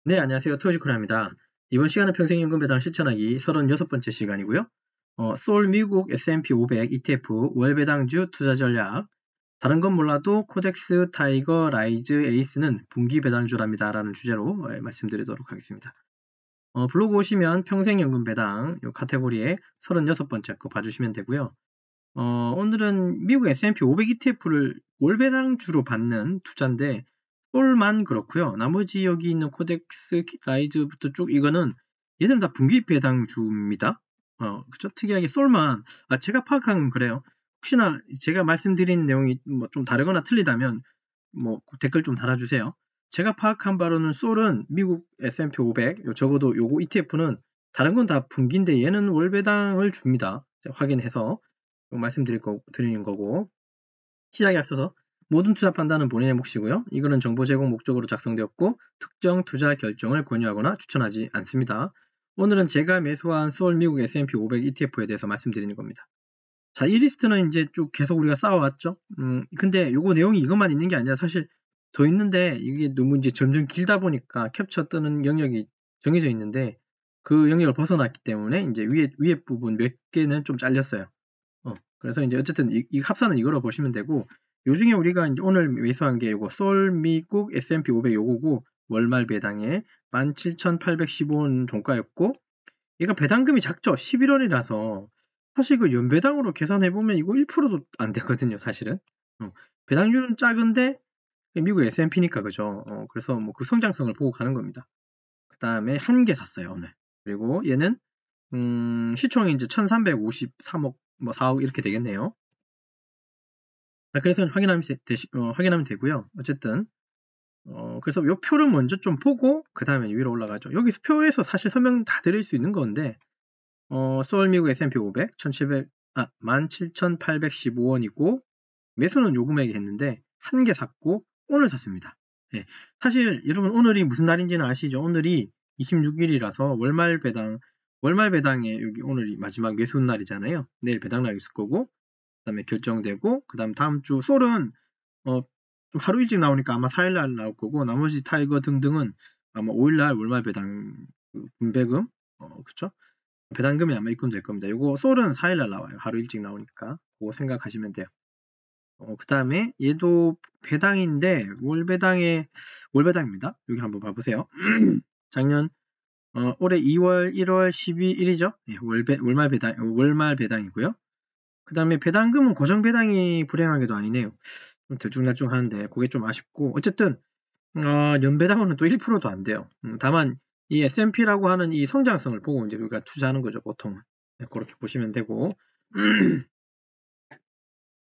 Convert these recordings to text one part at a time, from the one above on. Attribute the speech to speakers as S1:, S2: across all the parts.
S1: 네, 안녕하세요. 토요지코라입니다. 이번 시간은 평생연금 배당 실천하기 36번째 시간이고요. 솔 미국 S&P 500 ETF 월 배당주 투자 전략. 다른 건 몰라도 코덱스, 타이거, 라이즈, 에이스는 분기 배당주랍니다. 라는 주제로 말씀드리도록 하겠습니다. 블로그 오시면 평생연금 배당 이 카테고리에 36번째 거 봐주시면 되고요. 오늘은 미국 S&P 500 ETF를 월 배당주로 받는 투자인데 솔만 그렇고요. 나머지 여기 있는 코덱스, 라이즈부터 쭉 이거는 얘들은 다 분기 배당주입니다. 그쵸? 특이하게 솔만 제가 파악한 건 그래요. 혹시나 제가 말씀드린 내용이 뭐 좀 다르거나 틀리다면 뭐 댓글 좀 달아주세요. 제가 파악한 바로는 솔은 미국 S&P 500 적어도 요거 ETF는 다른 건 다 분기인데 얘는 월 배당을 줍니다. 확인해서 드리는 거고 시작에 앞서서 모든 투자 판단은 본인의 몫이고요. 이거는 정보 제공 목적으로 작성되었고 특정 투자 결정을 권유하거나 추천하지 않습니다. 오늘은 제가 매수한 솔 미국 S&P 500 ETF에 대해서 말씀드리는 겁니다. 자, 이 리스트는 이제 쭉 계속 우리가 쌓아왔죠. 근데 요거 내용이 이것만 있는 게 아니라 사실 더 있는데 이게 너무 이제 점점 길다 보니까 캡처 뜨는 영역이 정해져 있는데 그 영역을 벗어났기 때문에 이제 위에 부분 몇 개는 좀 잘렸어요. 그래서 이제 어쨌든 이 합산은 이거로 보시면 되고 요 중에 우리가 이제 오늘 매수한 게 요거 솔 미국 S&P 500 요거고 월말 배당에 17,815원 종가였고 얘가 배당금이 작죠. 11월이라서 사실 그 연배당으로 계산해보면 이거 1%도 안 되거든요, 사실은. 배당률은 작은데 미국 S&P니까 그죠. 그래서 뭐 그 성장성을 보고 가는 겁니다. 그 다음에 한 개 샀어요, 오늘. 그리고 얘는 시총이 이제 1353억, 뭐 4억 이렇게 되겠네요. 그래서 확인하면 되고요. 어쨌든 그래서 요 표를 먼저 좀 보고 그 다음에 위로 올라가죠. 여기서 표에서 사실 설명 다 드릴 수 있는 건데 솔 미국 S&P 500 17,815원이고 매수는 요 금액에 했는데 한 개 샀고 오늘 샀습니다. 네. 사실 여러분 오늘이 무슨 날인지는 아시죠? 오늘이 26일이라서 월말 배당에 여기 오늘이 마지막 매수 날이잖아요. 내일 배당날 있을 거고 그다음에 결정되고 다음 주 솔은 좀 하루 일찍 나오니까 아마 4일날 나올 거고 나머지 타이거 등등은 아마 5일날 월말 배당 분배금 그쵸? 배당금이 아마 입금될 겁니다. 요거 솔은 4일날 나와요. 하루 일찍 나오니까 그거 생각하시면 돼요. 그 다음에 얘도 배당인데 월 배당입니다. 여기 한번 봐보세요. 작년 올해 2월, 1월, 12일이죠. 예, 월말 배당이고요. 그 다음에 배당금은 고정 배당이 불행하게도 아니네요. 좀 들쭉날쭉 하는데 그게 좀 아쉽고 어쨌든 연배당으로는 또 1%도 안 돼요. 다만 이 S&P라고 하는 이 성장성을 보고 이제 우리가 투자하는 거죠, 보통은. 네, 그렇게 보시면 되고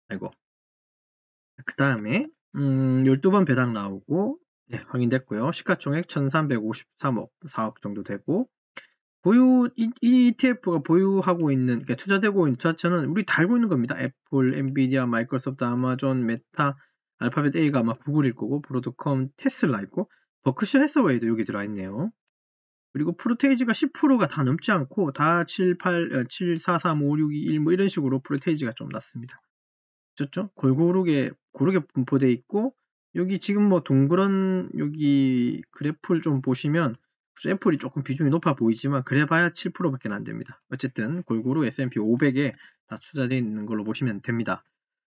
S1: 아이고 그 다음에 12번 배당 나오고 네, 확인됐고요. 시가총액 1353억 4억 정도 되고 이 ETF가 보유하고 있는 그러니까 투자되고 있는 투자처는 우리 다 알고 있는 겁니다. 애플, 엔비디아, 마이크로소프트, 아마존, 메타, 알파벳 A가 아마 구글일 거고 브로드컴, 테슬라 있고 버크셔 해서웨이도 여기 들어와 있네요. 그리고 프로테이지가 10%가 다 넘지 않고 다 7, 4, 3, 5, 6, 2, 1 뭐 이런 식으로 프로테이지가 좀 낮습니다. 그렇죠? 고르게 분포되어 있고 여기 지금 뭐 동그란 여기 그래프를 좀 보시면 애플이 조금 비중이 높아 보이지만 그래봐야 7%밖에 안 됩니다. 어쨌든 골고루 S&P 500에 다 투자되어 있는 걸로 보시면 됩니다.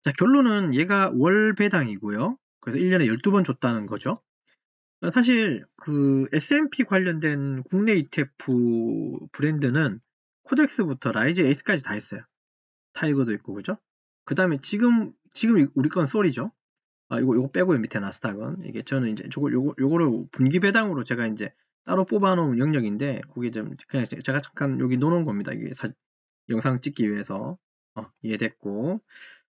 S1: 자, 결론은 얘가 월 배당이고요. 그래서 1년에 12번 줬다는 거죠. 사실 그 S&P 관련된 국내 ETF 브랜드는 코덱스부터 라이즈 에이스까지 다 있어요. 타이거도 있고 그죠? 그 다음에 지금 우리 건 솔이죠. 이거 빼고요. 밑에 나스닥은 이게 저는 이제 요거를 분기 배당으로 제가 이제 따로 뽑아놓은 영역인데 그게 좀 그냥 제가 잠깐 여기 놓은 겁니다. 이게 영상 찍기 위해서 이해됐고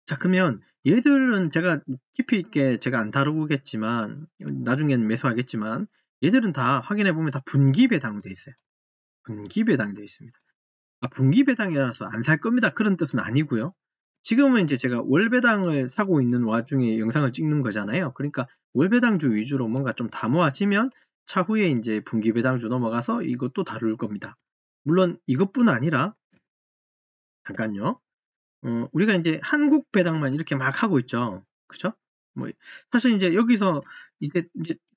S1: 자 그러면 얘들은 제가 깊이 있게 제가 안 다루겠지만 나중에는 매수하겠지만 얘들은 다 확인해 보면 다 분기 배당돼 있어요. 분기 배당돼 있습니다. 분기 배당이라서 안 살 겁니다. 그런 뜻은 아니고요. 지금은 이제 제가 월 배당을 사고 있는 와중에 영상을 찍는 거잖아요. 그러니까 월 배당주 위주로 뭔가 좀 다 모아지면 차후에 이제 분기 배당주 넘어가서 이것도 다룰 겁니다. 물론 이것뿐 아니라 잠깐요. 우리가 이제 한국 배당만 이렇게 막 하고 있죠. 그죠? 뭐 사실 이제 여기서 이제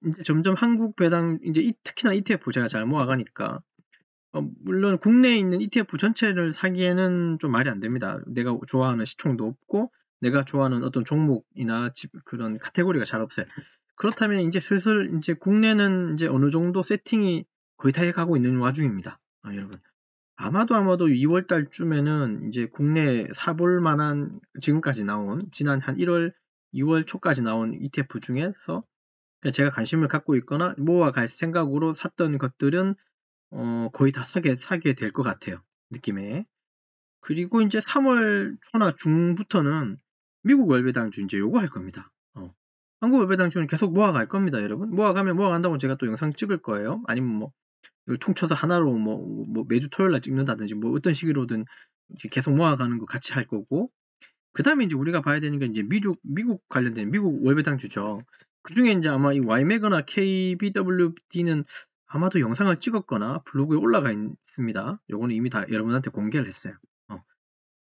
S1: 이제 점점 한국 배당, 이제 특히나 ETF 제가 잘 모아가니까, 물론 국내에 있는 ETF 전체를 사기에는 좀 말이 안 됩니다. 내가 좋아하는 시총도 없고, 내가 좋아하는 어떤 종목이나 그런 카테고리가 잘 없어요. 그렇다면 이제 슬슬 이제 국내는 이제 어느 정도 세팅이 거의 다 해가고 있는 와중입니다. 여러분. 아마도 2월 달쯤에는 이제 국내 사볼 만한 지금까지 나온 지난 한 1월, 2월 초까지 나온 ETF 중에서 제가 관심을 갖고 있거나 모아갈 생각으로 샀던 것들은 거의 다 사게 될 것 같아요. 느낌에. 그리고 이제 3월 초나 중부터는 미국 월배당주 이제 요거 할 겁니다. 한국 월배당주는 계속 모아갈 겁니다, 여러분. 모아간다고 제가 또 영상 찍을 거예요. 아니면 뭐 이걸 퉁쳐서 하나로 뭐 매주 토요일 날 찍는다든지 뭐 어떤 식으로든 계속 모아가는 거 같이 할 거고. 그 다음에 이제 우리가 봐야 되는 게 이제 미국 관련된 미국 월배당주죠. 그 중에 이제 아마 이 YMA거나 KBWD는 아마도 영상을 찍었거나 블로그에 올라가 있습니다. 요거는 이미 다 여러분한테 공개를 했어요.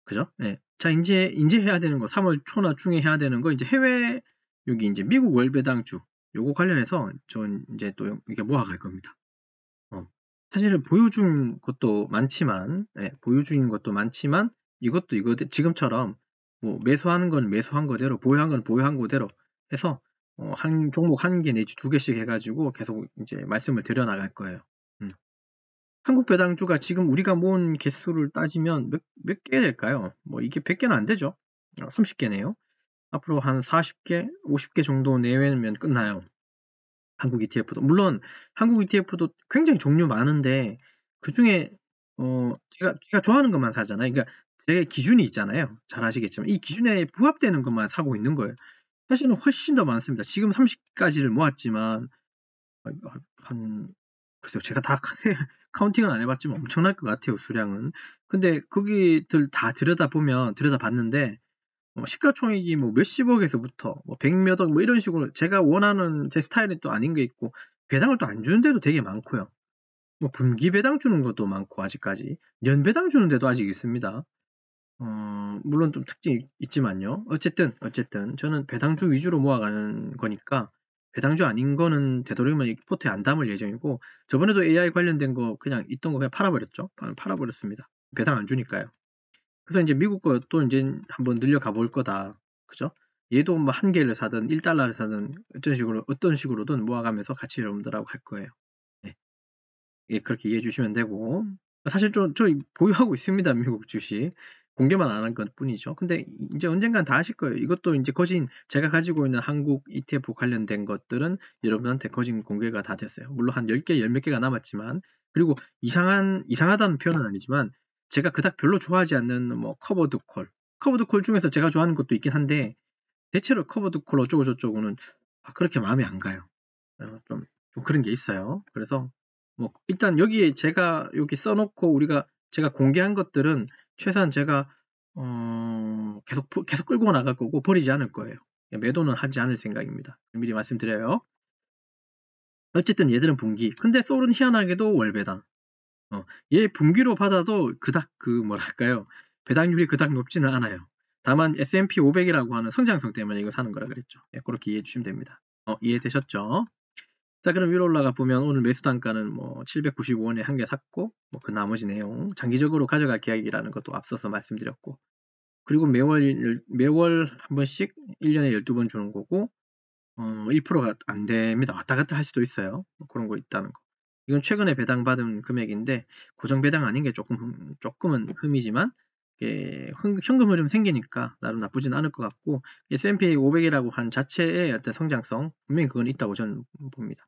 S1: 그죠? 네. 자, 이제 해야 되는 거, 3월 초나 중에 해야 되는 거, 이제 해외, 여기 이제 미국 월배당주, 요거 관련해서 전 이제 또 이게 모아갈 겁니다. 사실은 보유 중인 것도 많지만, 이것도 지금처럼 뭐 매수하는 건 매수한 거대로, 보유한 건 보유한 거대로 해서 한 종목 한 개 내지 두 개씩 해가지고 계속 이제 말씀을 드려 나갈 거예요. 한국 배당주가 지금 우리가 모은 개수를 따지면 몇 개 될까요? 뭐 이게 100개는 안 되죠. 30개네요. 앞으로 한 40개, 50개 정도 내외면 끝나요. 한국 ETF도. 물론 한국 ETF도 굉장히 종류 많은데 그 중에 제가 좋아하는 것만 사잖아요. 그러니까 제 기준이 있잖아요. 잘 아시겠지만 이 기준에 부합되는 것만 사고 있는 거예요. 사실은 훨씬 더 많습니다. 지금 30가지를 모았지만 글쎄요, 제가 다 카운팅은 안 해봤지만 엄청날 것 같아요, 수량은. 근데 거기들 다 들여다봤는데 시가총액이 뭐 몇십억에서부터 뭐 100몇억 뭐 이런 식으로 제가 원하는 제 스타일이 또 아닌 게 있고 배당을 또 안 주는 데도 되게 많고요. 뭐 분기 배당 주는 것도 많고 아직까지 년 배당 주는 데도 아직 있습니다. 물론 좀 특징이 있지만요. 어쨌든 저는 배당주 위주로 모아가는 거니까 배당주 아닌 거는 되도록이면 포트에 안 담을 예정이고 저번에도 AI 관련된 거 그냥 있던 거 그냥 팔아버렸죠. 팔아버렸습니다. 배당 안 주니까요. 그래서 이제 미국 것도 이제 한번 늘려가 볼 거다. 그죠? 얘도 뭐 한 개를 사든 1달러를 사든 어떤 식으로든 모아가면서 같이 여러분들하고 할 거예요. 네. 예, 그렇게 이해해 주시면 되고 사실 저 보유하고 있습니다. 미국 주식. 공개만 안 한 것 뿐이죠. 근데 이제 언젠간 다 하실 거예요. 이것도 이제 제가 가지고 있는 한국 ETF 관련된 것들은 여러분한테 공개가 다 됐어요. 물론 한 10개, 10몇 개가 남았지만 그리고 이상하다는 표현은 아니지만 제가 그닥 별로 좋아하지 않는 뭐 커버드 콜 중에서 제가 좋아하는 것도 있긴 한데 대체로 커버드 콜 어쩌고 저쩌고는 그렇게 마음에 안 가요. 좀 그런 게 있어요. 그래서 뭐 일단 여기에 제가 여기 써놓고 제가 공개한 것들은 최소한 제가 계속 끌고 나갈 거고 버리지 않을 거예요. 매도는 하지 않을 생각입니다. 미리 말씀드려요. 어쨌든 얘들은 분기. 근데 솔은 희한하게도 월배당. 얘 분기로 받아도 그닥 뭐랄까요. 배당률이 그닥 높지는 않아요. 다만 S&P 500이라고 하는 성장성 때문에 이거 사는 거라 그랬죠. 그렇게 이해해 주시면 됩니다. 이해되셨죠? 자, 그럼 위로 올라가 보면 오늘 매수 단가는 뭐 795원에 한 개 샀고 그 나머지 내용 장기적으로 가져갈 계획이라는 것도 앞서서 말씀드렸고 그리고 매월 한 번씩 1년에 12번 주는 거고 1%가 안 됩니다. 왔다 갔다 할 수도 있어요. 그런 거 있다는 거. 이건 최근에 배당받은 금액인데 고정 배당 아닌 게 조금은 흠이지만 현금 흐름 생기니까 나름 나쁘진 않을 것 같고 S&P 500이라고 한 자체의 어떤 성장성 분명히 그건 있다고 저는 봅니다.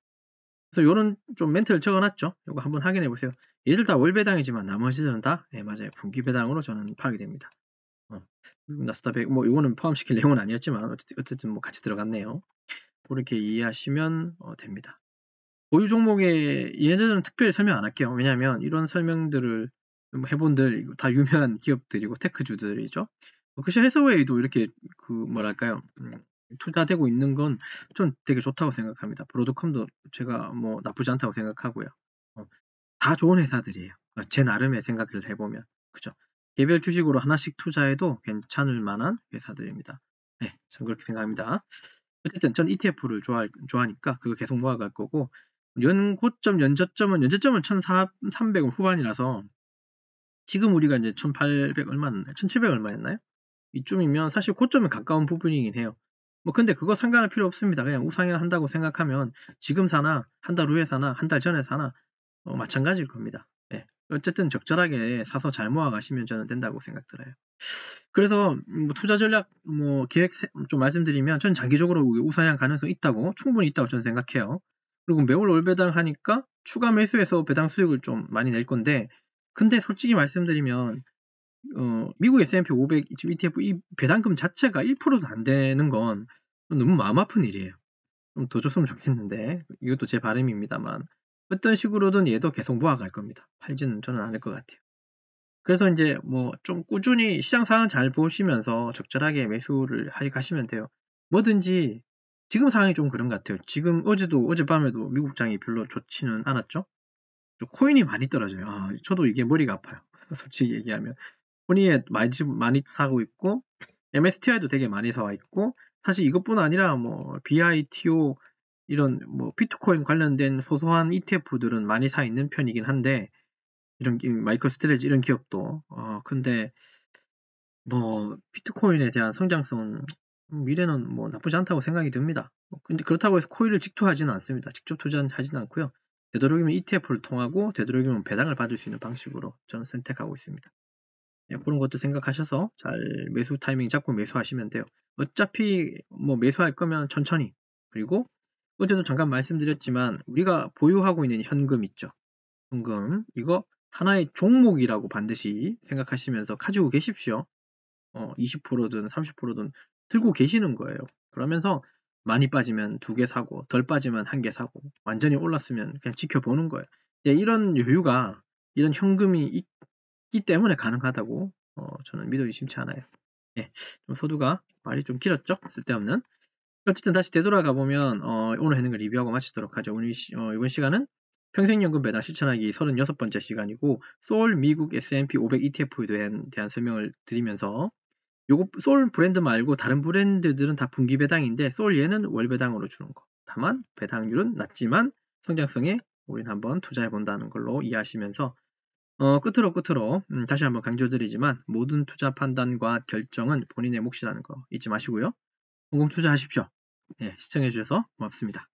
S1: 그래서 요런 좀 멘트를 적어놨죠. 요거 한번 확인해 보세요. 얘들 다 월배당이지만 나머지들은 다 맞아요. 분기 배당으로 저는 파악이 됩니다. 나스닥 100, 뭐 요거는 포함시킬 내용은 아니었지만 어쨌든 뭐 같이 들어갔네요. 그렇게 이해하시면 됩니다. 보유 종목에 얘네들은 특별히 설명 안 할게요. 왜냐하면 이런 설명들을 해본들 다 유명한 기업들이고 테크주들이죠. 그래서 해서웨이도 이렇게 뭐랄까요 투자되고 있는 건 좀 되게 좋다고 생각합니다. 브로드컴도 제가 뭐 나쁘지 않다고 생각하고요. 다 좋은 회사들이에요. 제 나름의 생각을 해보면 그죠? 개별 주식으로 하나씩 투자해도 괜찮을 만한 회사들입니다. 네, 저는 그렇게 생각합니다. 어쨌든 전 ETF를 좋아하니까 그거 계속 모아갈 거고, 연고점, 연저점은 1,300원 후반이라서 지금 우리가 이제 1,800 얼마였나요? 1,700 얼마였나요? 이쯤이면 사실 고점에 가까운 부분이긴 해요. 뭐 근데 그거 상관할 필요 없습니다. 그냥 우상향한다고 생각하면 지금 사나 한 달 후에 사나 한 달 전에 사나 마찬가지일 겁니다. 네. 어쨌든 적절하게 사서 잘 모아가시면 저는 된다고 생각 들어요. 그래서 뭐 투자 전략 계획 좀 말씀드리면 전 장기적으로 우상향 가능성 있다고, 충분히 있다고 저는 생각해요. 그리고 매월 올 배당 하니까 추가 매수해서 배당 수익을 좀 많이 낼 건데, 근데 솔직히 말씀드리면 미국 S&P 500 지금 ETF 이 배당금 자체가 1%도 안 되는 건 너무 마음 아픈 일이에요. 좀 더 줬으면 좋겠는데, 이것도 제 바람입니다만 어떤 식으로든 얘도 계속 모아갈 겁니다. 팔지는 저는 않을 것 같아요. 그래서 이제 뭐 좀 꾸준히 시장 상황 잘 보시면서 적절하게 매수를 가시면 돼요. 뭐든지 지금 상황이 좀 그런 것 같아요. 지금 어젯밤에도 미국장이 별로 좋지는 않았죠. 코인이 많이 떨어져요. 저도 이게 머리가 아파요. 솔직히 얘기하면 코인에 많이 사고 있고, MSTI도 되게 많이 사와 있고, 사실 이것뿐 아니라 뭐 BITO 이런 뭐 비트코인 관련된 소소한 ETF들은 많이 사 있는 편이긴 한데, 이런 마이크로스트레지 이런 기업도 근데 뭐 비트코인에 대한 성장성은 미래는 뭐 나쁘지 않다고 생각이 듭니다. 근데 그렇다고 해서 코인을 직투하지는 않습니다. 직접 투자하지는 않고요. 되도록이면 ETF를 통하고 되도록이면 배당을 받을 수 있는 방식으로 저는 선택하고 있습니다. 네, 그런 것도 생각하셔서 잘 매수 타이밍 잡고 매수하시면 돼요. 어차피 뭐 매수할 거면 천천히, 그리고 어제도 잠깐 말씀드렸지만 우리가 보유하고 있는 현금 있죠. 현금 이거 하나의 종목이라고 반드시 생각하시면서 가지고 계십시오. 20%든 30%든 들고 계시는 거예요. 그러면서 많이 빠지면 2개 사고, 덜 빠지면 1개 사고, 완전히 올랐으면 그냥 지켜보는 거예요. 이런 여유가, 이런 현금이 있기 때문에 가능하다고 저는 믿어 의심치 않아요. 예, 좀 소두가 말이 좀 길었죠? 쓸데없는. 어쨌든 다시 되돌아가 보면 오늘 했는 거 리뷰하고 마치도록 하죠. 이번 시간은 평생연금 배당 실천하기 36번째 시간이고, 소울 미국 S&P 500 ETF에 대한 설명을 드리면서, 요거 소울 브랜드 말고 다른 브랜드들은 다 분기 배당인데 소울 얘는 월 배당으로 주는 거. 다만 배당률은 낮지만 성장성에 우린 한번 투자해 본다는 걸로 이해하시면서, 끝으로 다시 한번 강조드리지만 모든 투자 판단과 결정은 본인의 몫이라는 거 잊지 마시고요. 공공 투자하십시오. 네, 시청해 주셔서 고맙습니다.